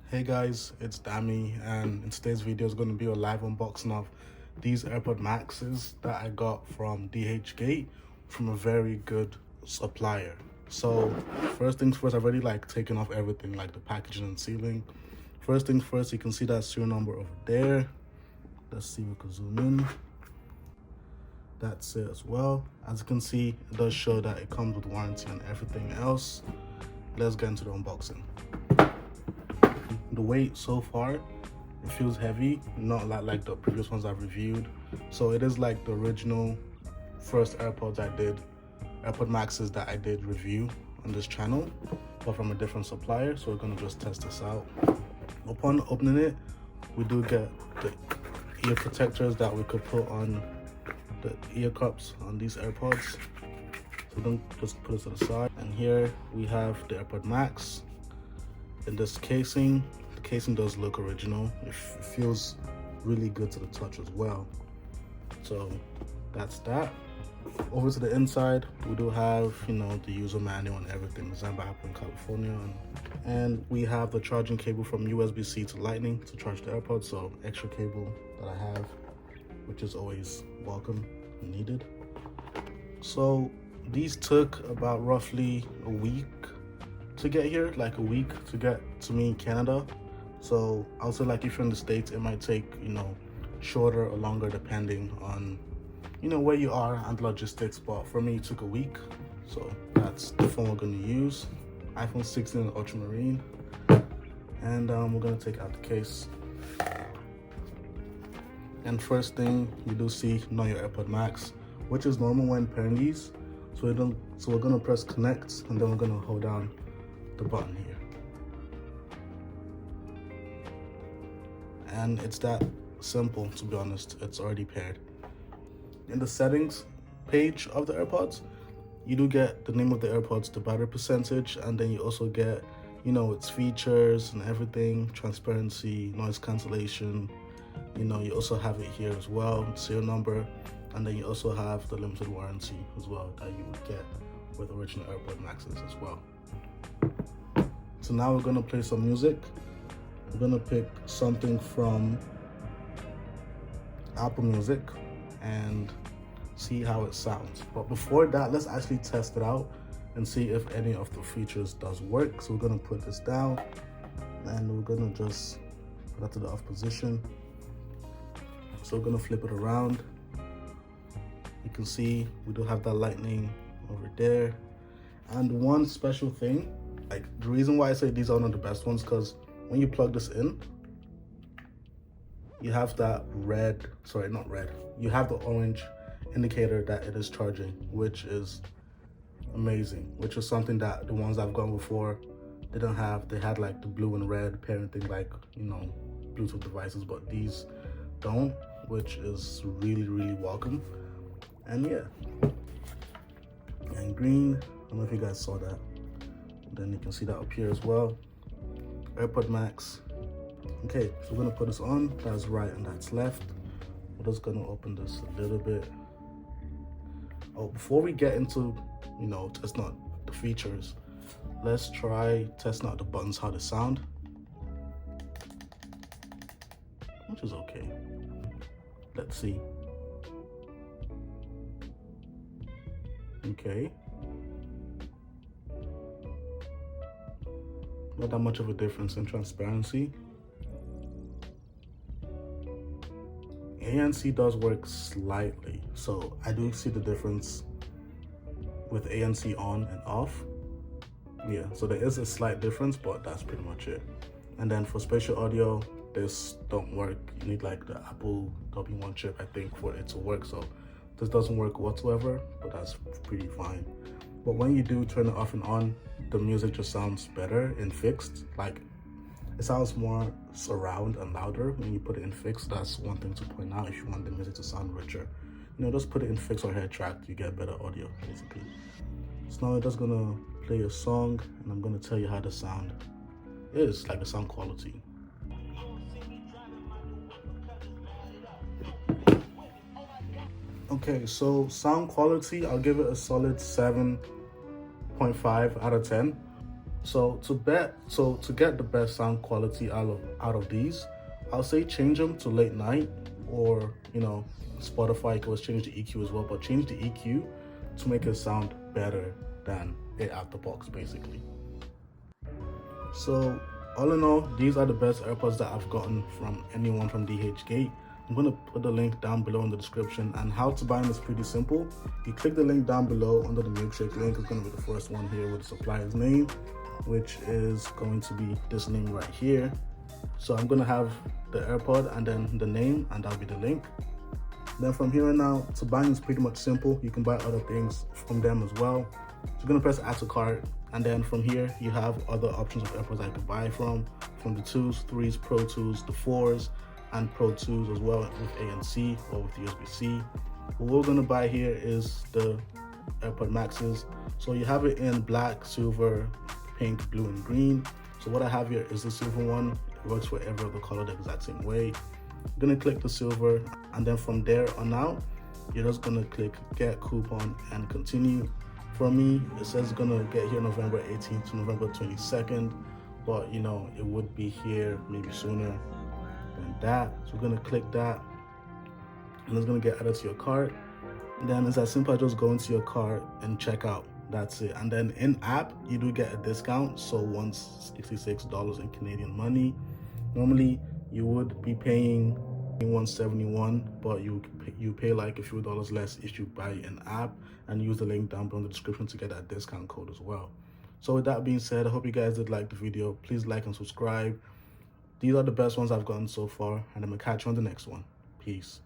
Hey guys, it's Dami, and in today's video is going to be a live unboxing of these AirPod Maxes that I got from DhGate from a very good supplier. So first things first, I've already taken off everything like the packaging and sealing. First things first, you can see that serial number over there. Let's see if we can zoom in. That's it as well. As you can see, it does show that it comes with warranty and everything else. Let's get into the unboxing. The weight so far, it feels heavy, not like the previous ones I've reviewed. So it is like the original first AirPod Maxes that I did review on this channel, but from a different supplier. So we're gonna just test this out. Upon opening it, we do get the ear protectors that we could put on the ear cups on these AirPods. So then just put it to the side. And here we have the AirPod Max in this casing. The casing does look original. It feels really good to the touch as well. So that's that. Over to the inside, we do have, the user manual and everything, designed by Apple in California. And we have the charging cable from USB-C to Lightning to charge the AirPods. So extra cable that I have, which is always welcome and needed. So these took about roughly a week to get here, like a week to get to me in Canada. So I'll say if you're in the States, it might take, shorter or longer depending on, where you are and logistics. But for me, it took a week. So that's the phone we're gonna use, iPhone 16 Ultramarine. And we're gonna take out the case. And first thing you do see, know your AirPod Max, which is normal when pairing these. So we're gonna press connect, and then we're gonna hold down the button here. And it's that simple, to be honest. It's already paired. In the settings page of the AirPods, you do get the name of the AirPods, the battery percentage, and then you also get, its features and everything, transparency, noise cancellation. You also have it here as well, serial number, and then you also have the limited warranty as well that you would get with original AirPod Maxes as well. So now we're gonna play some music. We're gonna pick something from Apple Music and see how it sounds. But before that, let's actually test it out and see if any of the features does work. So we're gonna put this down and we're gonna just put that to the off position. So we're gonna flip it around. You can see we do have that lightning over there. And one special thing, the reason why I say these are one of the best ones, because when you plug this in, you have that you have the orange indicator that it is charging, which is amazing, which is something that the ones I've gone before didn't have. They had the blue and red pairing thing, Bluetooth devices, but these don't, which is really, really welcome. And yeah, and green, I don't know if you guys saw that. Then you can see that up here as well. AirPod Max. Okay, so we're gonna put this on. That's right and that's left. We're just gonna open this a little bit. Oh, before we get into, testing out the features, let's try testing out the buttons, how they sound. Which is okay. Let's see. Okay. Not that much of a difference in transparency. ANC does work slightly, so I do see the difference with ANC on and off. Yeah, so there is a slight difference, but that's pretty much it. And then for spatial audio, this don't work. You need the Apple W1 chip, I think, for it to work. So this doesn't work whatsoever, but that's pretty fine. But when you do turn it off and on, the music just sounds better in fixed. It sounds more surround and louder when you put it in fixed. That's one thing to point out if you want the music to sound richer. Just put it in fixed or head tracked, you get better audio, basically. So now I'm just gonna play a song and I'm gonna tell you how the sound is, the sound quality. Okay, so sound quality, I'll give it a solid 7.5 out of 10. So to get the best sound quality out of these, I'll say change them to late night, or Spotify can always change the EQ as well, but change the EQ to make it sound better than it out the box, basically. So all in all, these are the best AirPods that I've gotten from anyone from DhGate. I'm going to put the link down below in the description, and how to buy them is pretty simple. You click the link down below under the milkshake link. It's going to be the first one here with the supplier's name, which is going to be this name right here. So I'm going to have the AirPod and then the name, and that'll be the link. Then from here on out, to buy is pretty much simple. You can buy other things from them as well. So you're going to press add to cart, and then from here you have other options of AirPods I could buy from the 2s, 3s, Pro 2s, the 4s, and Pro 2s as well, with ANC or with USB-C. What we're going to buy here is the AirPod Maxes. So you have it in black, silver, pink, blue, and green. So what I have here is the silver one. It works for every other color the exact same way. I'm gonna click the silver, and then from there on out, you're just gonna click get coupon and continue. For me, it says it's gonna get here November 18th to November 22nd, but it would be here maybe sooner than that. So we're gonna click that, and it's gonna get added to your cart. And then it's as simple as just go into your cart and check out. That's it. And then in app, you do get a discount. So once $66 in Canadian money. Normally you would be paying $171, but you pay like a few dollars less if you buy an app, and use the link down below in the description to get that discount code as well. So with that being said, I hope you guys did like the video. Please like and subscribe. These are the best ones I've gotten so far, and I'm gonna catch you on the next one. Peace.